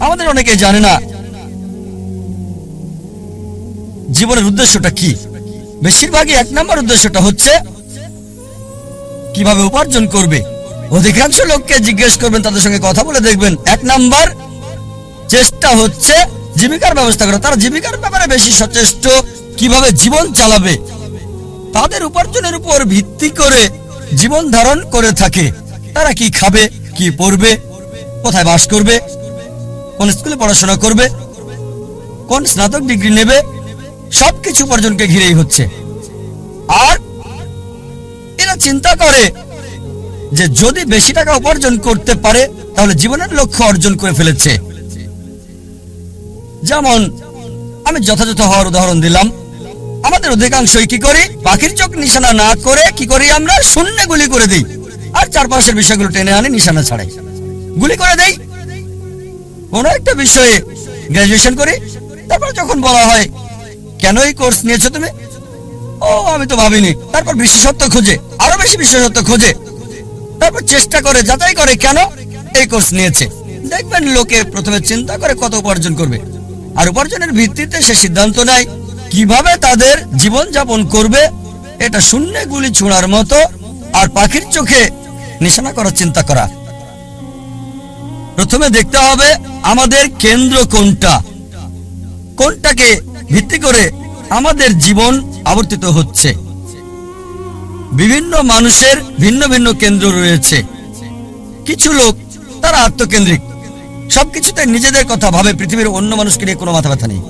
আমাদের অনেকে জানে না জীবনের উদ্দেশ্যটা কি। বেশিরভাগই 1 নম্বর উদ্দেশ্যটা হচ্ছে কিভাবে উপার্জন করবে। অধিকাংশ লোককে জিজ্ঞেস করবেন, তাদের সঙ্গে কথা বলে দেখবেন 1 নম্বর চেষ্টা হচ্ছে জীবিকার ব্যবস্থা করা। তারা জীবিকার ব্যাপারে বেশি সচেষ্ট, কিভাবে জীবন চালাবে, তাদের উপার্জনের উপর ভিত্তি করে জীবন ধারণ করে থাকে। তারা কি খাবে, কি পড়বে, কোথায় বাস করবে, কোন স্কুলে পড়াশোনা করবে, কোন স্নাতক ডিগ্রি নেবে, সবকিছু উপার্জনকে ঘিরেই হচ্ছে। আর এরা চিন্তা করে যে যদি বেশি টাকা উপার্জন করতে পারে তাহলে জীবনের লক্ষ্য অর্জন করে ফেলেছে। যেমন আমি যথাযথ হওয়ার উদাহরণ দিলাম। আমাদের অধিকাংশই কি করি, পাখির চোখ নিশানা না করে কি করি, আমরা শূন্যে গুলি করে দিই আর চারপাশের বিষয়গুলো টেনে আনি, নিশানা ছাড়াই গুলি করে দেই। কোন একটা বিষয়ে গ্রাজুয়েশন করি, তারপর যখন বলা হয় কেন এই কোর্স নিয়েছো তুমি, ও আমি তো ভাবিনি। তারপর বিশেষত্ব খোঁজে, আরো বেশি বিশেষত্ব খোঁজে, তারপর চেষ্টা করে, যাচাই করে কেন এই কোর্স নিয়েছে। দেখবেন লোকে প্রথমে চিন্তা করে কত উপার্জন করবে, আর উপার্জনের ভিত্তিতে সে সিদ্ধান্ত নেয় কিভাবে তাদের জীবন যাপন করবে। এটা শূন্যে গুলি ছোঁড়ার মতো, আর পাখির চোখে নিশানা করার চিন্তা করা। প্রথমে দেখতে হবে আমাদের কেন্দ্র কোনটা, কোনটাকে ভিত্তি করে আমাদের জীবন আবর্তিত হচ্ছে। বিভিন্ন মানুষের ভিন্ন ভিন্ন কেন্দ্র রয়েছে। কিছু লোক তারা আত্মকেন্দ্রিক, সবকিছুতে নিজেদের কথা ভাবে, পৃথিবীর অন্য মানুষকে নিয়ে কোনো মাথা ব্যথা নেই,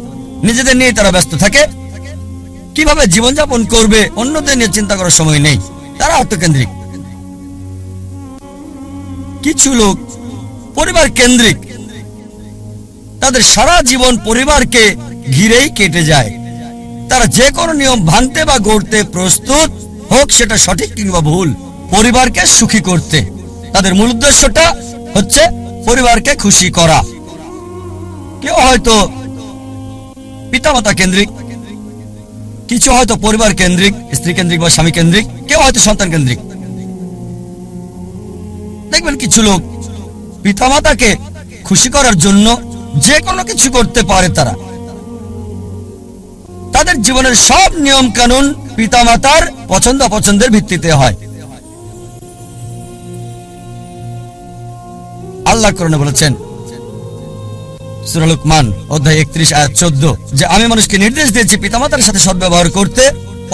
নিজেদের নিয়ে তারা ব্যস্ত থাকে। কিভাবে জীবনযাপন করবে অন্যদের নিয়ে চিন্তা করার সময় নেই, তারা আত্মকেন্দ্রিক। কিছু লোক পরিবার কেন্দ্রিক, তাদের সারা জীবন পরিবারকে ঘিরেই কেটে যায়। তারা যে কোনো নিয়ম ভাঙতে বা গড়তে প্রস্তুত, হোক সেটা সঠিক কিংবা ভুল, পরিবারকে সুখী করতে। তাদের মূল উদ্দেশ্যটা হচ্ছে পরিবারকে খুশি করা। কেউ হয়তো পিতামাতা কেন্দ্রিক, কিছু হয়তো পরিবার কেন্দ্রিক, স্ত্রী কেন্দ্রিক বা স্বামী কেন্দ্রিক, কেউ হয়তো সন্তান কেন্দ্রিক। দেখবেন কিছু লোক পিতামাতাকে খুশি করার জন্য যে কোনো কিছু করতে পারে। তাদের জীবনের সব নিয়ম কানুন পিতামাতার পছন্দ অপছন্দের ভিত্তিতে হয়। আল্লাহ কোরআনে বলেছেন সূরা লুকমান অধ্যায় 31 আয়াত 14 যে আমি মানুষকে নির্দেশ দিয়েছি পিতামাতার সাথে সদ্ব্যবহার করতে।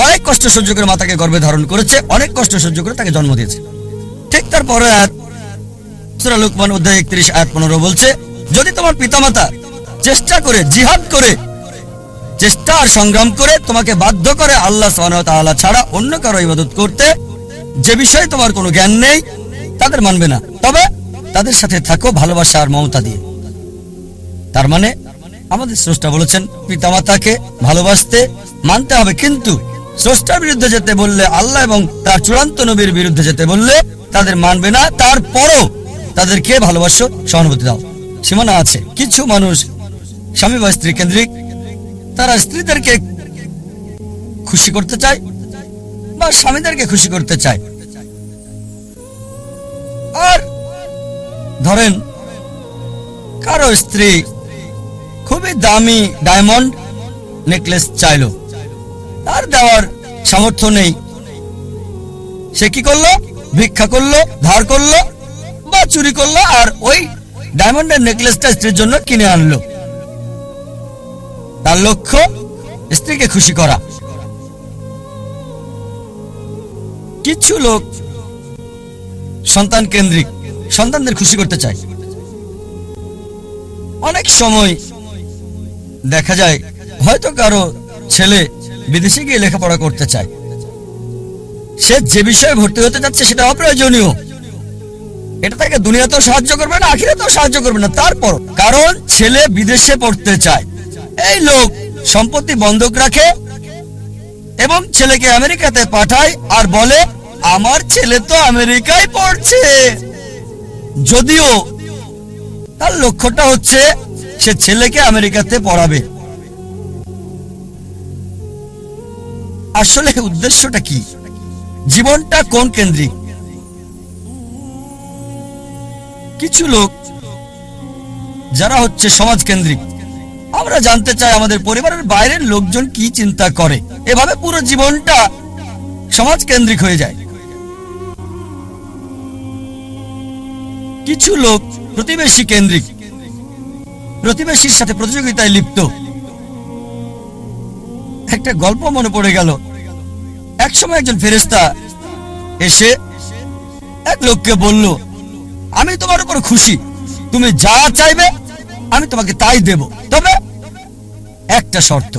অনেক কষ্ট সহ্য করে মাতাকে গর্ভে ধারণ করেছে, অনেক কষ্ট সহ্য করে তাকে জন্ম দিয়েছে। ঠিক তারপরে আয়াত সূরা লুকমান অধ্যায় 31 আয়াত 15 বলছে যদি তোমার পিতামাতা চেষ্টা করে, জিহাদ করে, চেষ্টা আর সংগ্রাম করে তোমাকে বাধ্য করে আল্লাহ সুবহানাহু ওয়া তাআলা ছাড়া অন্য কারো ইবাদত করতে, যে বিষয়ে তোমার কোনো জ্ঞান নেই, তাদের মানবে না, তবে তাদের সাথে থাকো ভালোবাসা আর মমতা দিয়ে। তার মানে আমাদের স্রষ্টা বলেছেন পিতামাতাকে ভালোবাসতে, মানতে হবে, কিন্তু স্রষ্টার বিরুদ্ধে যেতে বললে, আল্লাহ এবং তার চূড়ান্ত নবীর বিরুদ্ধে যেতে বললে তাদের মানবে না। তারপরও তাদেরকে ভালোবাসো, সহানুভূতি দাও। সীমানা আছে। কিছু মানুষ স্বামী বা স্ত্রী কেন্দ্রিক, তারা স্ত্রীদেরকে খুশি করতে চায় বা স্বামীদেরকে খুশি করতে চায়। আর ধরেন কারো স্ত্রী খুবই দামি ডায়মন্ড নেকলেস চাইলো, তার দেওয়ার সামর্থ্য নেই, সে কি করলো, ভিক্ষা করলো, ধার করলো বা চুরি করলো, আর ওই ডায়মন্ডের নেকলেসটা স্ত্রীর জন্য কিনে আনলো। তার লক্ষ্য স্ত্রীকে খুশি করা। কিছু লোক সন্তান কেন্দ্রিক, সন্তানদের খুশি করতে চায়। অনেক সময় দেখা যায় হয়তো কারো ছেলে বিদেশে গিয়ে লেখাপড়া করতে চায়, সে যে বিষয়ে ভর্তি হতে যাচ্ছে সেটা অপ্রয়োজনীয়, এটা তাকে দুনিয়াতেও সাহায্য করবে না, আখিরাতেও সাহায্য করবে না। তারপর কারণ ছেলে বিদেশে পড়তে চায়, এই লোক সম্পত্তি বন্ধক রাখে এবং ছেলেকে আমেরিকাতে পাঠায় আর বলে আমার ছেলে তো আমেরিকায় পড়ছে, যদিও তার লক্ষ্যটা হচ্ছে সে ছেলেকে আমেরিকাতে পড়াবে। আসলে উদ্দেশ্যটা কি, জীবনটা কোন কেন্দ্রিক? কিছু লোক যারা হচ্ছে সমাজ কেন্দ্রিক। আমরা জানতে চাই আমাদের পরিবারের বাইরের লোকজন কি চিন্তা করে, এভাবে পুরো জীবনটা সমাজ কেন্দ্রিক হয়ে যায়। কিছু লোক প্রতিবেশী কেন্দ্রিক, প্রতিবেশীর সাথে প্রতিযোগিতায় লিপ্ত। একটা গল্প মনে পড়ে গেল। একসময় একজন ফেরেশতা এসে এক লোককে বলল, আমি তোমার উপর খুশি, তুমি যা চাইবে আমি তোমাকে তাই দেব, তবে একটা শর্ত,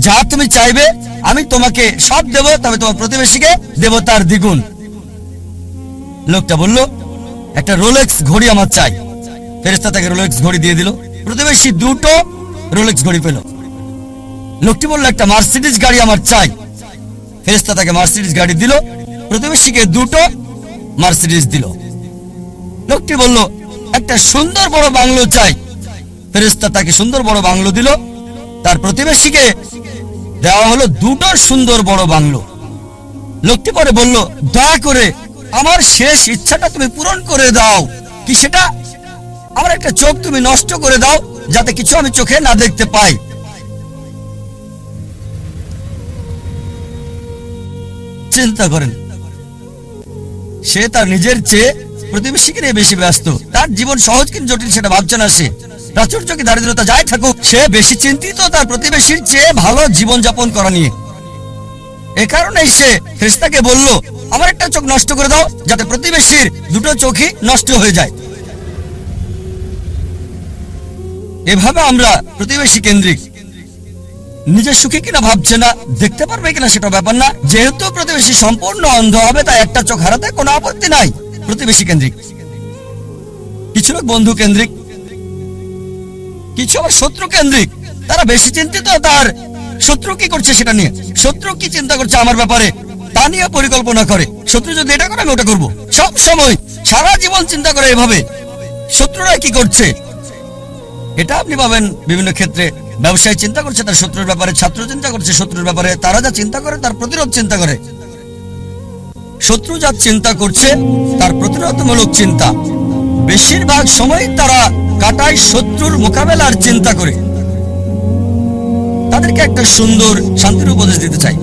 যা তুমি চাইবে আমি তোমাকে সব দেব, তবে তোমার প্রতিবেশীকে দেব তার দ্বিগুণ। লোকটা বলল, একটা রোলেক্স ঘড়ি আমার চাই। ফেরেশতা তাকে রোলেক্স ঘড়ি দিয়ে দিল। প্রতিবেশী দুটো রোলেক্স ঘড়ি পেল। লোকটি বলল, একটা মার্সিডিজ গাড়ি আমার চাই। ফেরেশতা তাকে মার্সিডিজ গাড়ি দিল। প্রতিবেশীকে দুটো মার্সিডিজ দিল। লোকটি বলল, একটা সুন্দর বড় বাংলো চাই। ফেরেশতা তাকে সুন্দর বড় বাংলো দিল। তার প্রতিবেশীকে দেওয়া হলো দুটো সুন্দর বড় বাংলো। লোকটি পরে বলল, দয়া করে আমার শেষ ইচ্ছাটা তুমি পূরণ করে দাও। কি সেটা? আমার একটা চোখ তুমি নষ্ট করে দাও, যাতে কিছু আমি চোখে না দেখতে পাই। চিন্তা করেন, সে তার নিজের চেয়ে প্রতিবেশীকে নিয়ে বেশি ব্যস্ত। তার জীবন সহজ কিন্তু জটিল সেটা ভাবছে না সে। প্রাচুর্য কি দারিদ্রতা যাই থাকুক, সে বেশি চিন্তিত তার প্রতিবেশীর চেয়ে ভালো জীবন যাপন করা নিয়ে। এ কারণেই সে ফেরেশতাকে বলল, আমার একটা চোখ নষ্ট করে দাও, যাতে প্রতিবেশীর দুটো চোখই নষ্ট হয়ে যায়। এভাবে আমরা প্রতিবেশী কেন্দ্রিক। নিজের সুখী কিনা ভাবছে না, দেখতে পারবে কিনা সেটা ব্যাপার না। যেহেতু প্রতিবেশী সম্পূর্ণ অন্ধ হবে, তাই একটা চোখ হারাতে কোনো আপত্তি নাই। প্রতিবেশী কেন্দ্রিক। কিছু লোক বন্ধু কেন্দ্রিক, কিছু আবার শত্রু কেন্দ্রিক। তারা বেশি চিন্তিত তার শত্রু কি করছে সেটা নিয়ে। শত্রু কি চিন্তা করছে আমার ব্যাপারে তা নিয়ে পরিকল্পনা করে। শত্রু যদি এটা করে আমি ওটা করবো। সব সময় সারা জীবন চিন্তা করে এভাবে শত্রুরা কি করছে। এটা আপনি পাবেন বিভিন্ন ক্ষেত্রে। ব্যবসায়ী চিন্তা করছে তার শত্রুর ব্যাপারে, ছাত্র চিন্তা করছে শত্রুর ব্যাপারে। তারা যা চিন্তা করে তার প্রতিরোধ চিন্তা করে। শত্রু যা চিন্তা করছে তার প্রতিরোধমূলক চিন্তা। বেশিরভাগ সময় তারা কাটায় শত্রুর মোকাবেলার চিন্তা করে। তাদেরকে একটা সুন্দর শান্তির উপদেশ দিতে চাই,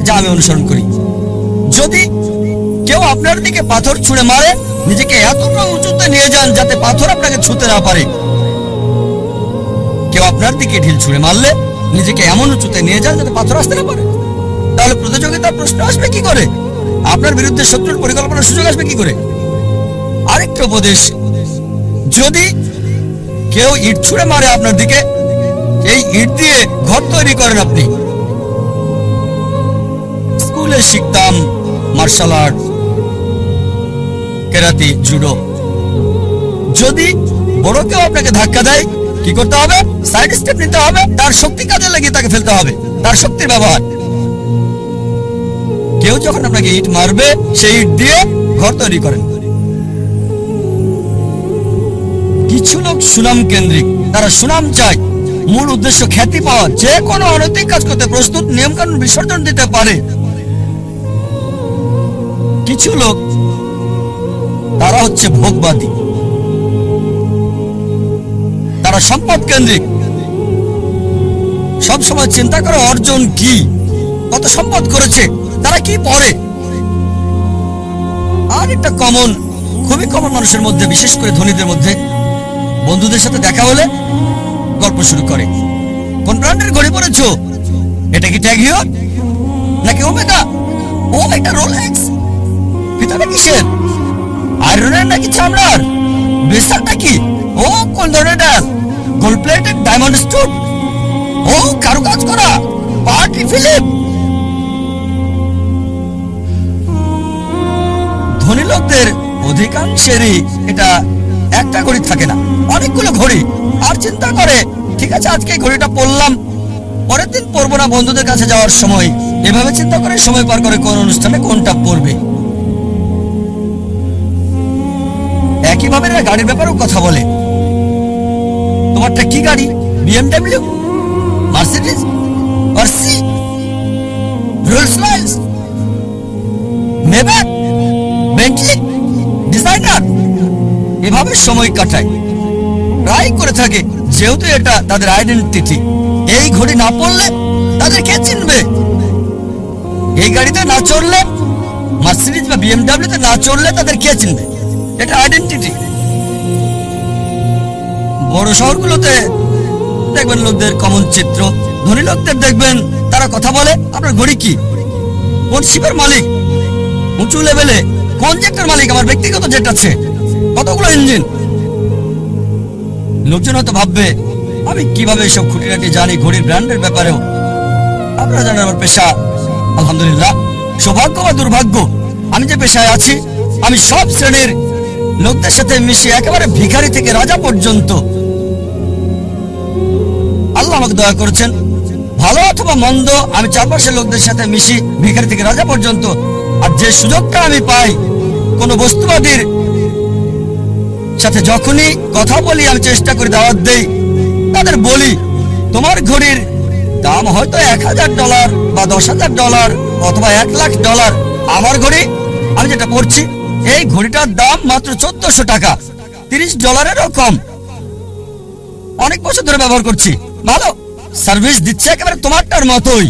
যা আমি অনুসরণ করি। যদি কেউ আপনার দিকে পাথর ছুঁড়ে মারে, নিজেকে এতটা উঁচুতে নিয়ে যান যাতে পাথর আপনাকে ছুঁতে না পারে। কেউ আপনার দিকে ঢিল ছুঁড়ে মারলে নিজেকে এমন উঁচুতে নিয়ে যান যাতে পাথর আসতে না পারে। তাহলে প্রতিযোগিতার প্রশ্ন আসবে কি করে? আপনার বিরুদ্ধে শত্রুর পরিকল্পনার সুযোগ আসবে কি করে? আরেকটা উপদেশ, যদি কেউ ইট ছুঁড়ে মারে আপনার দিকে, এই ইট দিয়ে ঘর তৈরি করেন আপনি। স্কুলে শিখতাম মার্শাল আর্ট, কেরাতি, জুডো। যদি বড় কেউ আপনাকে ধাক্কা দেয়, কি করতে হবে? সাইড স্টেপ নিতে হবে। তার শক্তি কাজে লাগিয়ে তাকে ফেলতে হবে, তার শক্তির ব্যবহার। কেউ যখন আপনাকে ইট মারবে, সেই ইট দিয়ে ঘর তৈরি করেন। কিছু লোক সুনাম কেন্দ্রিক। তারা সুনাম চায়, মূল উদ্দেশ্য খ্যাতি পাওয়া। যে কোনো অনৈতিক কাজ করতে প্রস্তুত, নিয়ম কানুন বিসর্জন দিতে পারে। কিছু লোক তারা হচ্ছে ভোগবাদী। তারা সম্পদ কেন্দ্রিক। সব সময় চিন্তা করে অর্জন কি, কত সম্পদ করেছে, তারা কি পড়ে। আর একটা কমন, খুবই কমন মানুষের মধ্যে, বিশেষ করে ধনীদের মধ্যে, বন্ধুদের সাথে দেখা হলে গল্প শুরু করে। কোন ব্র্যান্ডের ঘড়ি পরেছো? এটা কি ট্যাগ হিয়র নাকি ওমেগা? ও এটা রোলেক্স। ভিতরে কিসের? আয়রনের নাকি চামড়ার? ব্রেসারটা কি? ও কোন ধরনের ডাল? Gold plated diamond stone? ও কারুকাজ করা পার্টি ফিল্ম। ধনী লোকদের অধিকাংশেরই এটা একটা ঘড়ি থাকে না, অনেকগুলো ঘড়ি। আর চিন্তা করে, ঠিক আছে আজকে ঘড়িটা পরলাম, পরের দিন পরবো না বন্ধুদের কাছে যাওয়ার সময়। এভাবে চিন্তা করে সময় পার করে কোন অনুষ্ঠানে কোনটা পরবে। একইভাবে এরা গাড়ির ব্যাপারেও কথা বলে। তোমারটা কি গাড়ি? বিএমডব্লিউ, মার্সিডিজ, মার্সি, Rolls Royce, Maybach, Bentley, designer. এভাবে সময় কাটায়। প্রায় করে থাকে, যেহেতু এটা তাদের আইডেন্টিটি। এই ঘড়ি না পড়লে তাদের কে চিনবে? এই গাড়িতে না চড়লে, মার্সিডিজ বা বিএমডাব্লিউ তে না চড়লে তাদের কে চিনবে? এটা আইডেন্টিটি। বড় শহরগুলোতে দেখবেন লোকদের কমন চিত্র। ধনী লোকদের দেখবেন তারা কথা বলে, আপনার ঘড়ি কি, কোন শিপের মালিক, উঁচু লেভেলে কোন জেটের মালিক, আমার ব্যক্তিগত জেট আছে, কতগুলো ইঞ্জিন। লোকজন হয়তো ভাববে আমি কিভাবে এসব খুঁটিনাটি জানি ঘড়ির ব্র্যান্ডের ব্যাপারেও। আপনারা জানেন আমার পেশা, আলহামদুলিল্লাহ, সৌভাগ্য বা দুর্ভাগ্য, আমি যে পেশায় আছি আমি সব শ্রেণীর লোকদের সাথে মিশে, একেবারে ভিখারি থেকে রাজা পর্যন্ত। আল্লাহ আমাকে দয়া করেছেন, ভালো অথবা মন্দ আমি চারপাশের লোকদের সাথে মিশি, ভিখারি থেকে রাজা পর্যন্ত। আর যে সুযোগটা আমি পাই কোন বস্তুবাদীর সাথে যখনই কথা বলি, আমি চেষ্টা করি, দাওয়াত দেই, তাদের বলি তোমার ঘড়ির দাম হয়তো $1000 বা $10,000 অথবা $1,00,000। আমার ঘড়ি আমি যেটা পড়ছি, এই ঘড়িটার দাম মাত্র $1400, $30 কম। অনেক বছর ধরে ব্যবহার করছি, ভালো সার্ভিস দিচ্ছে, একেবারে তোমারটার মতোই।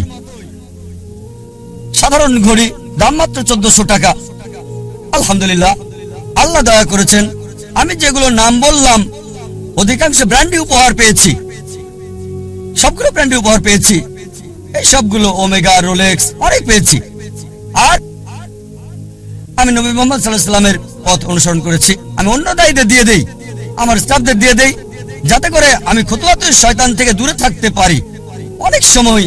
সাধারণ ঘড়ি, দাম মাত্র $1400। আলহামদুলিল্লাহ, আল্লাহ দয়া করেছেন, আমি যেগুলো নাম বললাম অধিকাংশ ব্র্যান্ডি উপহার পেয়েছি, সবগুলো ব্র্যান্ডি উপহার পেয়েছি। এই সবগুলো ওমেগা, রোলেক্স অনেক পেয়েছি। আর আমি নবী মুহাম্মদ সাল্লাল্লাহু আলাইহি ওয়াসাল্লামের পথ অনুসরণ করেছি। আমি অন্য দায়ীদের দিয়ে দেই, আমার স্টাফদের দিয়ে দেই, যাতে করে আমি খুতুওয়াতুশ শয়তান থেকে দূরে থাকতে পারি। অনেক সময়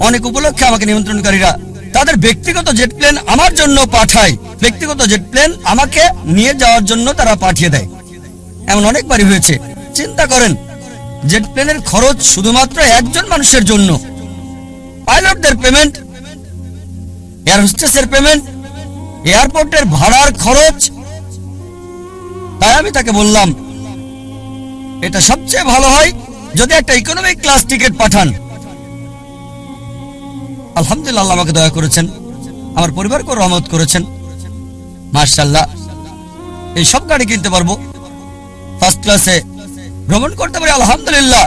অনেক উপলক্ষে আমাকে নিমন্ত্রণকারীরা তাদের ব্যক্তিগত জেট প্লেন আমার জন্য পাঠায়, ব্যক্তিগত জেট প্লেন আমাকে নিয়ে যাওয়ার জন্য তারা পাঠিয়ে দেয়। এমন অনেকবারই হয়েছে। চিন্তা করেন, জেট প্লেনের খরচ শুধুমাত্র একজন মানুষের জন্য, পাইলটদের পেমেন্ট, এয়ার হোস্টেসের পেমেন্ট, এয়ারপোর্টের ভাড়ার খরচ। তাই আমি তাকে বললাম এটা সবচেয়ে ভালো হয় যদি একটা ইকোনমিক ক্লাস টিকিট পাঠান। আলহামদুলিল্লাহ, আল্লাহ আমাকে দয়া করেছেন, আমার পরিবারকে রহমত করেছেন, মাশাআল্লাহ। এই সব গাড়ি কিনতে পারবো, ফার্স্ট ক্লাসে ভ্রমণ করতে পারি, আলহামদুলিল্লাহ।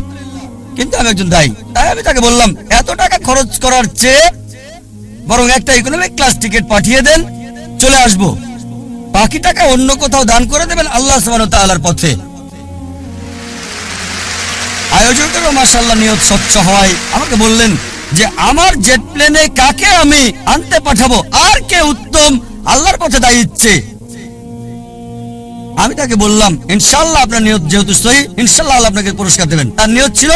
কিন্তু আমি একজন দায়ী, তাই আমি তাকে বললাম এত টাকা খরচ করার চেয়ে বরং একটা ইকোনমিক ক্লাস টিকিট পাঠিয়ে দেন, চলে আসবো, বাকি টাকা অন্য কোথাও দান করে দেবেন আল্লাহ সুবহানাহু ওয়া তাআলার পথে। আয়োজকেরও মাশাআল্লাহ নিয়ত স্বচ্ছ হয়। আমাকে বললেন যে আমার জেট প্লেনে কাকে আমি আনতে পাঠাবো, আর কে উত্তম আল্লাহর পথে দায়ী ইচ্ছে। আমি তাকে বললাম ইনশাআল্লাহ আপনার নিয়ত যেহেতু সহি, ইনশাআল্লাহ আল্লাহ আপনাকে পুরস্কার দেবেন। তার নিয়ত ছিল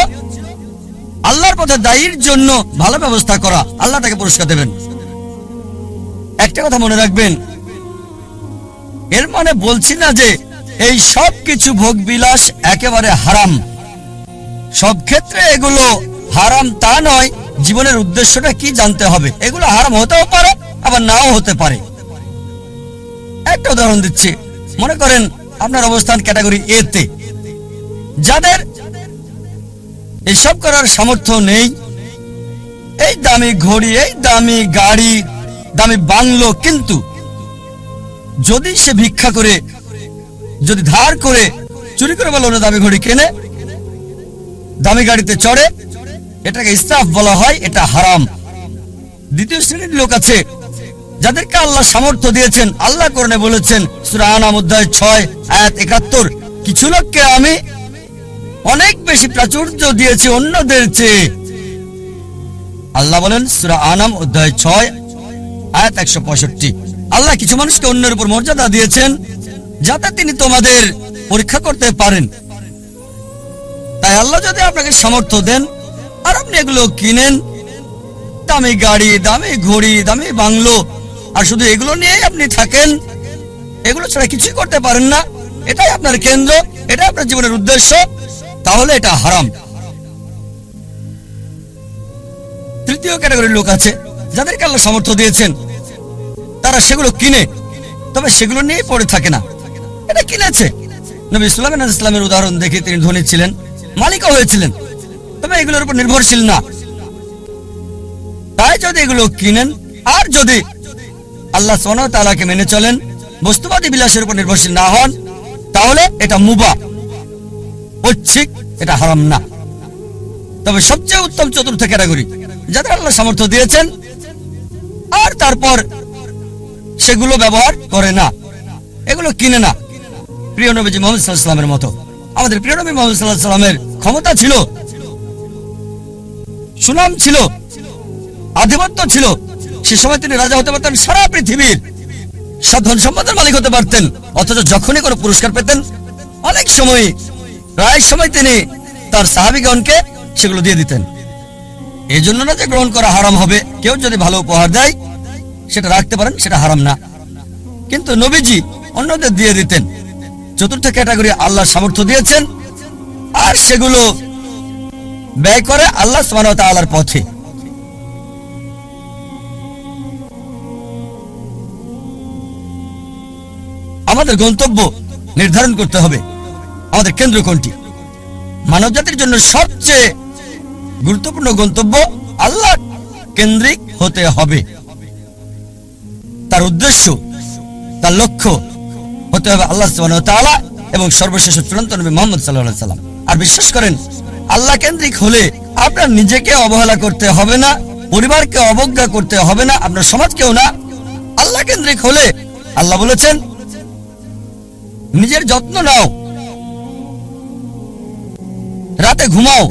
আল্লাহর পথে দায়ীর জন্য ভালো ব্যবস্থা করা, আল্লাহ তাকে পুরস্কার দেবেন। একটা কথা মনে রাখবেন, এর মানে বলছি না যে এই সব কিছু ভোগ বিলাস একেবারে হারাম, সব ক্ষেত্রে এগুলো হারাম তা নয়। জীবনের উদ্দেশ্যটা কি জানতে হবে। এগুলো হারাম হতেও পারে, আবার নাও হতে পারে। একটা উদাহরণ দিচ্ছি, মনে করেন আপনার অবস্থান ক্যাটাগরি এ তে, যাদের এসব করার সামর্থ্য নেই, এই দামি ঘড়ি, এই দামি গাড়ি, দামি বাংলো, কিন্তু যদি সে ভিক্ষা করে, যদি ধার করে, চুরি করে বলো না, দামি ঘড়ি কেনে, দামি গাড়িতে চড়ে, এটাকে ইসরাফ বলা হয়, এটা হারাম। দ্বিতীয় শ্রেণীর লোক আছে যাদেরকে আল্লাহ সামর্থ্য দিয়েছেন। আল্লাহ কোরআনে বলেছেন সূরা আনাম অধ্যায় 6 আয়াত 71, কিছু লোককে আমি অনেক বেশি প্রাচুর্য দিয়েছি অন্যদের চেয়ে। আল্লাহ বলেন সূরা আনাম অধ্যায় 6 আয়াত 165, আল্লাহ কিছু মানুষকে অন্যের উপর মর্যাদা দিয়েছেন যাতে তিনি তোমাদের পরীক্ষা করতে পারেন। তাই আল্লাহ যদি আপনাকে সামর্থ্য দেন আর আপনি এগুলো কিনেন, দামি গাড়ি, দামি ঘড়ি, দামি বাংলো, আর শুধু এগুলো নিয়েই আপনি থাকেন, এগুলো ছাড়া কিছুই করতে পারেন না, এটাই আপনার কেন্দ্র, এটাই আপনার জীবনের উদ্দেশ্য, তাহলে এটা হারাম। তৃতীয় ক্যাটাগরির লোক আছে যাদেরকে আল্লাহ সামর্থ্য দিয়েছেন, তারা সেগুলো কিনে, তবে সেগুলো নিয়েই পড়ে থাকে না। এটা কিনেছে। নবী সুলাইমান আলাইহিস সালামের উদাহরণ দেখে তিনি ধনী ছিলেন, মালিকও হয়েছিলেন, তবে এগুলোর উপর নির্ভরশীল না। তাই যদি এগুলো কিনেন আর যদি আল্লাহ সুবহানাহু ওয়া তাআলাকে মেনে চলেন, বস্তুবাদী বিলাসের উপর নির্ভরশীল না হন, তাহলে এটা মুবাহ, ঐচ্ছিক, এটা হারাম না। তবে সবচেয়ে উত্তম চতুর্থ ক্যাটাগরি, যাদের আল্লাহ সামর্থ্য দিয়েছেন আর তারপর সেগুলো ব্যবহার করে না, এগুলো কিনে না। প্রিয় নবীজি মুহাম্মদ সাল্লাল্লাহু আলাইহি ওয়াসাল্লামের মতো আমাদের প্রিয় নবী মুহাম্মদ সাল্লাল্লাহু আলাইহি ওয়াসাল্লামের ক্ষমতা ছিল, সুনাম ছিল, আধিপত্য ছিল। সে সময় তিনি রাজা হতে পারতেন, সারা পৃথিবীর সব ধন সম্পদের মালিক হতে পারতেন, অথচ যখনই কোনো পুরস্কার পেতেন অনেক সময়, প্রায় সময় তিনি তার সাহাবীগণকে সেগুলো দিয়ে দিতেন। এই জন্য না যে গ্রহণ করা হারাম হবে, কেউ যদি ভালো উপহার দেয় সেটা রাখতে পারেন, সেটা হারাম না, কিন্তু নবীজি অন্যদের দিয়ে দিতেন। চতুর্থ ক্যাটাগরি, আল্লাহ সামর্থ্য দিয়েছেন আর সেগুলো ব্যয় করে আল্লাহ সুবহানাহু ওয়া তাআলার পথে। আমাদের গন্তব্য নির্ধারণ করতে হবে, আমাদের কেন্দ্র কোনটি। মানব জাতির জন্য সবচেয়ে গুরুত্বপূর্ণ গন্তব্য আল্লাহ কেন্দ্রিক হতে হবে। তার উদ্দেশ্য, তার লক্ষ্য হতে হবে আল্লাহ সুবহানাহু ওয়া তাআলা এবং সর্বশেষ চূড়ান্ত নবী মুহাম্মদ সাল্লাল্লাহু আলাইহি ওয়াসাল্লাম। আর বিশ্বাস করেন, আল্লাহ কেন্দ্রিক হলে আপনার নিজেকে অবহেলা করতে হবে না, পরিবারকে অবজ্ঞা করতে হবে না, আপনার সমাজকেও না। আল্লাহ কেন্দ্রিক হলে আল্লাহ বলেছেন নিজের যত্ন নাও, রাতে ঘুমাও।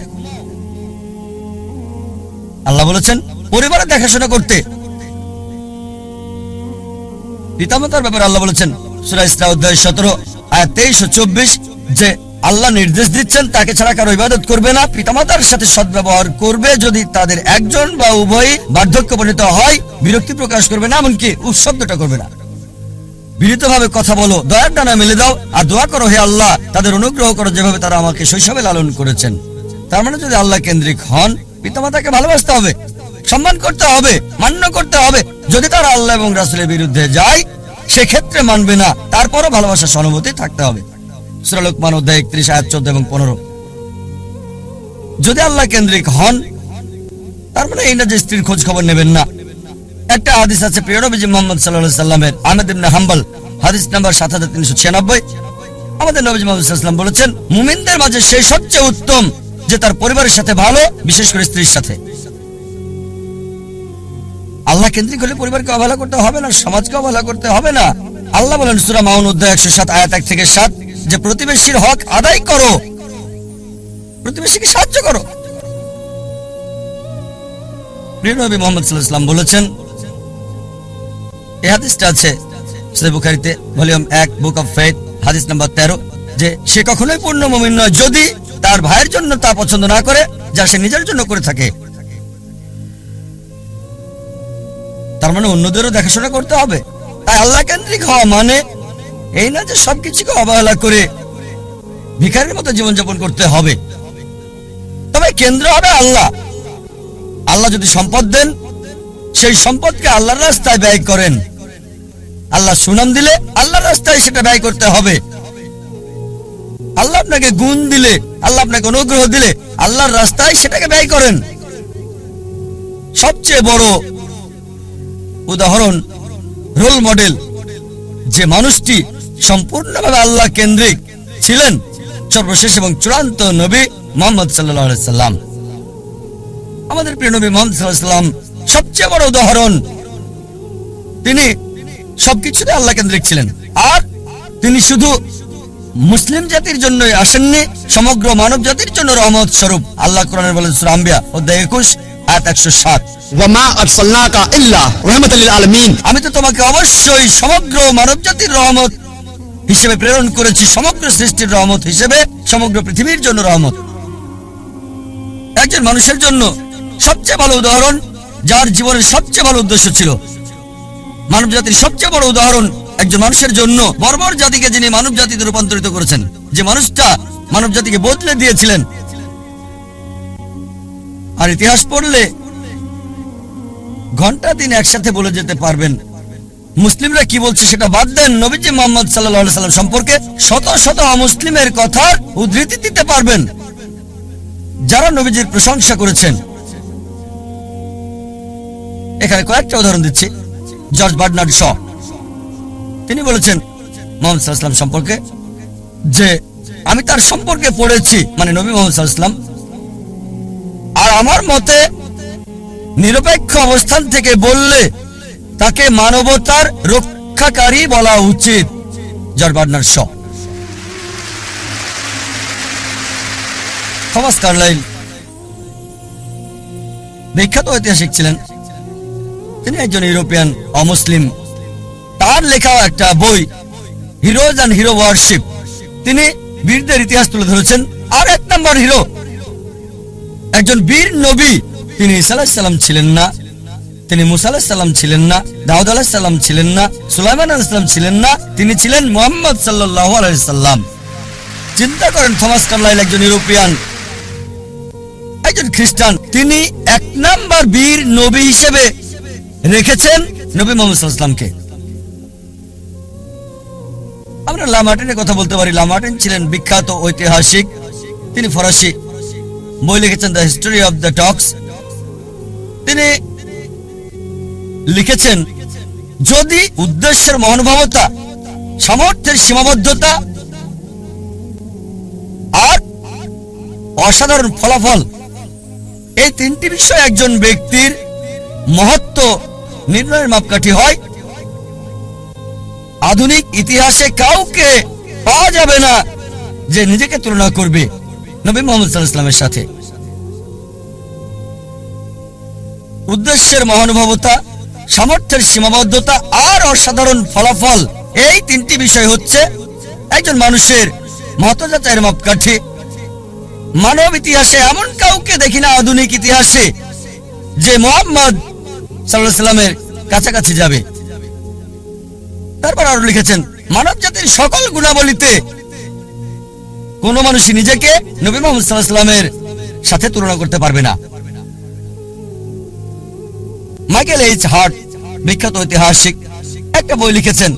আল্লাহ বলেছেন পরিবারের দেখাশোনা করতে। পিতামাতার ব্যাপারে আল্লাহ বলেছেন সূরা ইসরা অধ্যায় 17 আয়াত 23 ও 24 যে আল্লাহ নির্দেশ দিচ্ছেন তাকে ছাড়া কারো ইবাদত করবে না, পিতামাতার সাথে সদ্ব্যবহার করবে, যদি তাদের একজন বা উভয় বার্ধক্যপরিণত হয় বিরক্তি প্রকাশ করবে না, এমনকি উৎশব্দটা করবে না। বিনীতভাবে কথা বলো, দয়ার ডানা মেলে দাও আর দোয়া করো, হে আল্লাহ তাদের অনুগ্রহ করো যেভাবে তারা আমাকে শৈশবে লালন করেছেন। তার মানে যদি আল্লাহ কেন্দ্রিক হন, পিতামাতাকে ভালোবাসতে হবে, সম্মান করতে হবে, মান্য করতে হবে। যদি তারা আল্লাহ এবং রাসূলের বিরুদ্ধে যায় সেক্ষেত্রে মানবে না, তারপরও ভালোবাসা সহানুভূতি থাকতে হবে। সূরা লোকমান অধ্যায় 31 আয়াত 14 এবং 15। যদি আল্লাহ কেন্দ্রিক হন তার মানে এই না যে স্ত্রীর খোঁজ খবর নেবেন না। একটা হাদিস আছে প্রিয় নবীজি মুহাম্মদ সাল্লাল্লাহু আলাইহি ওয়াসাল্লামের, আহমদ ইবনে হাম্বল, হাদিস নাম্বার 7396। আমাদের নবীজি মুহাম্মদ সাল্লাল্লাহু আলাইহি ওয়াসাল্লাম বলেছেন মুমিনদের মাঝে সেই সবচেয়ে উত্তম যে তার পরিবারের সাথে ভালো, বিশেষ করে স্ত্রীর সাথে। আল্লাহ কেন্দ্রিক হলে পরিবারকে অবহেলা করতে হবে না, সমাজকে অবহেলা করতে হবে না। আল্লাহ বলেন সূরা মাউন অধ্যায় 107 আয়াত 1 থেকে 7 যে প্রতিবেশীর হক আদায় করো, প্রতিবেশীকে সাহায্য করো। প্রিয় নবী মুহাম্মদ সাল্লাল্লাহু আলাইহি ওয়াসাল্লাম বলেছেন, এই হাদিসটা আছে সহিহ বুখারীতে ভলিউম 1 বুক অফ ফেথ হাদিস নাম্বার 13, যে সে কখনোই পূর্ণ মুমিন নয় যদি তার ভাইয়ের জন্য তা পছন্দ না করে যা সে নিজের জন্য করে থাকে। তার মানে অন্যদেরও দেখাশোনা করতে হবে। তাই আল্লাহ কেন্দ্রিক হওয়া মানে এই না যে সবকিছুকে অবহেলা করে ভিখারির মতো জীবনযাপন করতে হবে। তবে কেন্দ্র হবে আল্লাহ। আল্লাহ যদি সম্পদ দেন, সেই সম্পদকে আল্লাহর রাস্তায় ব্যয় করেন। আল্লাহ সুনাম দিলে আল্লাহর রাস্তায় সেটা ব্যয় করতে হবে। আল্লাহ আপনাকে গুণ দিলে, আল্লাহ আপনাকে অনুগ্রহ দিলে আল্লাহর রাস্তায় সেটাকে ব্যয় করেন। সবচেয়ে বড় উদাহরণ, রোল মডেল, যে মানুষটি সম্পূর্ণভাবে আল্লাহ কেন্দ্রিক ছিলেন, সর্বশেষ এবং চূড়ান্ত নবী মুহাম্মদ সাল্লাল্লাহু আলাইহি সাল্লাম। আমাদের প্রিয় নবী মুহাম্মদ সাল্লাল্লাহু আলাইহি সাল্লাম সবচেয়ে বড় উদাহরণ। তিনি সবকিছুতে আল্লাহ কেন্দ্রিক ছিলেন। আর তিনি শুধু মুসলিম জাতির জন্যই আসেননি, সমগ্র মানব জাতির জন্য রহমত স্বরূপ। আল্লাহ কোরআনে বলেন সূরা আম্বিয়া অধ্যায় 21 আয়াত 107, ওয়ামা আরসালনাকা ইল্লা রাহমাতাল লিল আলামিন, আমি তো তোমাকে অবশ্যই সমগ্র মানব জাতির রহমত হিসেবে প্রেরণ করেছি, সমগ্র সৃষ্টির রহমত হিসেবে, সমগ্র পৃথিবীর জন্য রহমত। একজন মানুষের জন্য সবচেয়ে ভালো উদাহরণ, যার জীবনের সবচেয়ে ভালো উদ্দেশ্য ছিল মানব জাতির সবচেয়ে বড় উদাহরণ, একজন মানুষের জন্য বর্বর জাতিকে যিনি মানব জাতিতে রূপান্তরিত করেছেন, যে মানুষটা মানব জাতিকে বদলে দিয়েছিলেন। আর ইতিহাস পড়লে ঘন্টা দিন একসাথে বলে যেতে পারবেন। মুসলিমরা কি বলছে সেটা বাদ দেন, নবীজি মুহাম্মদ সাল্লাল্লাহু আলাইহি সাল্লাম সম্পর্কে শত শত অমুসলিমের কথার উদ্ধৃতি দিতে পারবেন যারা নবীজির প্রশংসা করেছেন। এখানে কয়েকটা উদাহরণ দিচ্ছি। জর্জ বার্নার্ড শ তিনি বলেছেন মুহাম্মদ সাল্লাল্লাহু আলাইহি সাল্লাম সম্পর্কে যে আমি তার সম্পর্কে পড়েছি, মানে নবী মুহাম্মদ সাল্লাল্লাহু আলাইহি ওয়াসাল্লাম, আর আমার মতে নিরপেক্ষ অবস্থান থেকে বললে তাকে মানবতার রক্ষাকারী বলা উচিত। George Bernard Shaw. Thomas Carlyle বিখ্যাত ঐতিহাসিক ছিলেন, তিনি একজন ইউরোপিয়ান অমুসলিম। তার লেখা একটা বই হিরোজ অ্যান্ড হিরো ওয়ারশিপ, তিনি বীরদের ইতিহাস তুলে ধরেছেন। আর এক নম্বর হিরো, একজন বীর নবী, তিনি ঈসা আলাইহিস সালাম ছিলেন না, তিনি মুসা আলাইহিস সালাম ছিলেন না, দাউদ আলাইহিস সালাম ছিলেন না, সুলাইমান আলাইহিস সালাম ছিলেন না, তিনি ছিলেন মুহাম্মদ সাল্লাল্লাহু আলাইহি সাল্লাম। চিন্তা করেন, থমাস কার্লাইল একজন ইউরোপিয়ান, একজন খ্রিস্টান, তিনি এক নাম্বার বীর নবী হিসেবে রেখেছেন নবী মুহাম্মদ সাল্লাল্লাহু আলাইহি সাল্লামকে। আমরা লামার্টিনের কথা বলতে পারি। লামার্টিন ছিলেন বিখ্যাত ঐতিহাসিক, তিনি ফরাসি, বই লিখেছেন দ্য হিস্টোরি অফ দ্য টক্স। তিনি লিখেছেন, যদি উদ্দেশ্যের মহানুভবতা, সামর্থ্যের সীমাবদ্ধতা আর অসাধারণ ফলাফল, এই তিনটি বিষয় একজন ব্যক্তির মহত্ব নির্ণয়ের মাপকাঠি হয়, আধুনিক ইতিহাসে কাউকে পাওয়া যাবে না যে নিজেকে তুলনা করবে নবী মুহাম্মদ সাল্লাল্লাহু আলাইহি ওয়াসাল্লামের সাথে। উদ্দেশ্যের মহানুভবতা, সামর্থ্যের সীমাবদ্ধতা আর অসাধারণ ফলাফল, এই তিনটি বিষয় হচ্ছে একজন মানুষের মহত্ত্বযাচাইয়ের মাপকাঠি। মানব ইতিহাসে এমন কাউকে দেখি না আধুনিক ইতিহাসে যে মুহাম্মদ সাল্লাল্লাহু আলাইহি ওয়াসাল্লামের কাছাকাছি যাবে। তারপর আরো লিখেছেন, মানব জাতির সকল গুণাবলীতে কোন মানুষই নিজেকে নবী মুহাম্মদ সাল্লাল্লাহু আলাইহি ওয়াসাল্লামের সাথে তুলনা করতে পারবে না। মাইকেল এইচ হার্ট, বিখ্যাত ঐতিহাসিক, একটা বই লিখেছেন,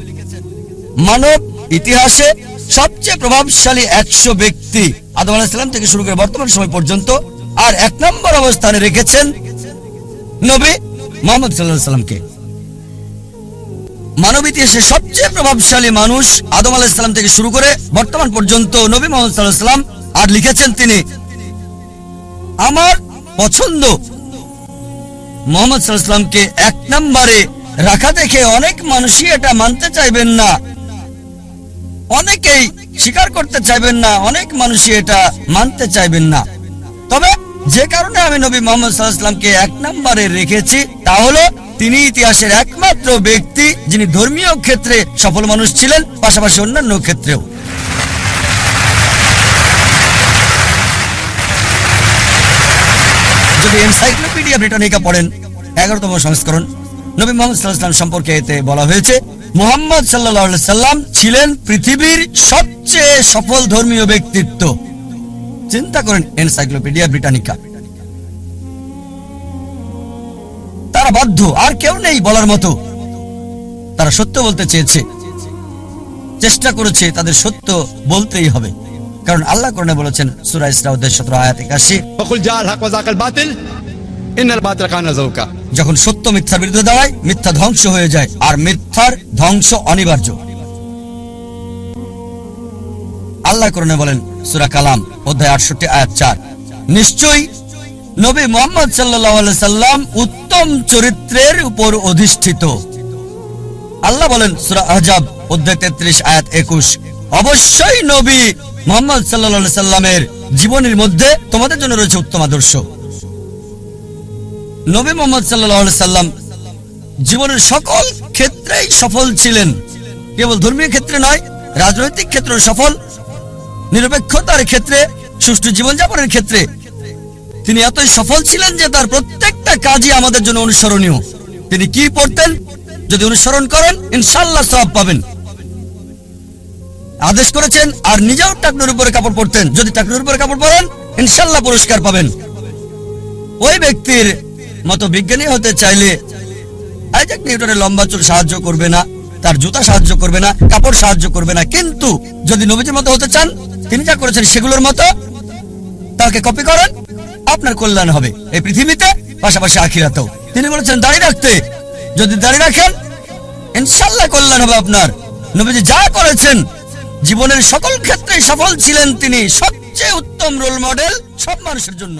মানব ইতিহাসে সবচেয়ে প্রভাবশালী 100 ব্যক্তি আদম আলাইহিস সালাম থেকে শুরু করে বর্তমান সময় পর্যন্ত, আর এক নম্বর অবস্থানে রেখেছেন নবী মুহাম্মদ সাল্লাল্লাহু আলাইহি ওয়াসাল্লামকে। মানব ইতিহাসে সবচেয়ে প্রভাবশালী মানুষ আদম আলাইহিস সালাম থেকে শুরু করে বর্তমান পর্যন্ত নবী মুহাম্মদ সাল্লাল্লাহু আলাইহি ওয়াসাল্লাম। আর লিখেছেন তিনি, আমার পছন্দ মুহাম্মদ সাল্লাল্লাহু আলাইহি ওয়াসাল্লামকে এক নম্বরে রাখা দেখে অনেক মানুষই এটা মানতে চাইবেন না, অনেকেই স্বীকার করতে চাইবেন না, অনেক মানুষই এটা মানতে চাইবেন না। তবে যে কারণে আমি নবী মুহাম্মদ সাল্লাল্লাহু আলাইহি ওয়াসাল্লামকে এক নম্বরে রেখেছি তা হলো তিনি ইতিহাসের একমাত্র ব্যক্তি যিনি ধর্মীয় ক্ষেত্রে সফল মানুষ ছিলেন, পাশাপাশি অন্যান্য ক্ষেত্রেও। যদি এনসাইক্লোপিডিয়া ব্রিটানিকা পড়েন 11তম সংস্করণ, নবী মুহাম্মদ সাল্লাল্লাহু আলাইহি ওয়াসাল্লাম সম্পর্কে এতে বলা হয়েছে, মুহাম্মদ সাল্লাল্লাহু আলাইহি সাল্লাম ছিলেন পৃথিবীর সবচেয়ে সফল ধর্মীয় ব্যক্তিত্ব। চিন্তা করেন, এনসাইক্লোপিডিয়া ব্রিটানিকা। তারা বাধ্য, আর কেউ নেই বলার মতো। তারা সত্য বলতে চেয়েছে, চেষ্টা করেছে, তাদের সত্য বলতেই হবে, কারণ আল্লাহ কোরআনে বলেছেন সূরা ইসরা অধ্যায় 17 আয়াত 81, ফাকুল জাআল হক ওয়া যাকাল বাতিল ইন্নাল বাতিল কানা যাউকা। যখন সত্য মিথ্যার বিরুদ্ধে দাঁড়ায়, মিথ্যা ধ্বংস হয়ে যায়, আর মিথ্যার ধ্বংস অনিবার্য। আল্লাহ কোরআনে বলেন সূরা কালাম অধ্যায় 68 আয়াত 4, নিশ্চয়ই নবী মুহাম্মদ সাল্লাল্লাহু আলাইহি সাল্লাম উত্তম চরিত্রের উপর অধিষ্ঠিত। আল্লাহ বলেন সূরা আহজাব অধ্যায় 33 আয়াত 21, অবশ্যই নবী মুহাম্মদ সাল্লাল্লাহু আলাইহি সাল্লামের জীবনের মধ্যে তোমাদের জন্য রয়েছে উত্তম আদর্শ। নবী মুহাম্মদ সাল্লাল্লাহু আলাইহি সাল্লাম জীবনের সকল ক্ষেত্রেই সফল ছিলেন, কেবল ধর্মীয় ক্ষেত্রে নয়, রাজনৈতিক ক্ষেত্রেও সফল, নিরপেক্ষতার ক্ষেত্রে, সুষ্ঠু জীবনযাপনের ক্ষেত্রে তিনি এতই সফল ছিলেন যে তার প্রত্যেকটা কাজই আমাদের জন্য অনুসরণীয়। তিনি কি পড়তেন, যদি অনুসরণ করেন ইনশাআল্লাহ সওয়াব পাবেন। আদেশ করেছেন আর নিজেও টাকনুর উপরে কাপড় পরতেন, যদি টাকনুর উপরে কাপড় পরেন ইনশাআল্লাহ পুরস্কার পাবেন। ওই ব্যক্তির মতো বিজ্ঞানী হতে চাইলে আইজাক নিউটনের লম্বা চুল সাহায্য করবে না, তার জুতা সাহায্য করবে না, কাপড় সাহায্য করবে না। কিন্তু যদি নবীজির মতো হতে চান, তিনি যা করেছেন সেগুলোর মতো তাকে কপি করেন, আপনার কল্যাণ হবে এই পৃথিবীতে, পাশাপাশি আখিরাতেও। তিনি বলেছেন দাড়ি রাখতে, যদি দাড়ি রাখেন ইনশাআল্লাহ কল্যাণ হবে আপনার। নবীজি যা করেছেন জীবনের সকল ক্ষেত্রে সফল ছিলেন তিনি, সবচেয়ে উত্তম রোল মডেল সব মানুষের জন্য।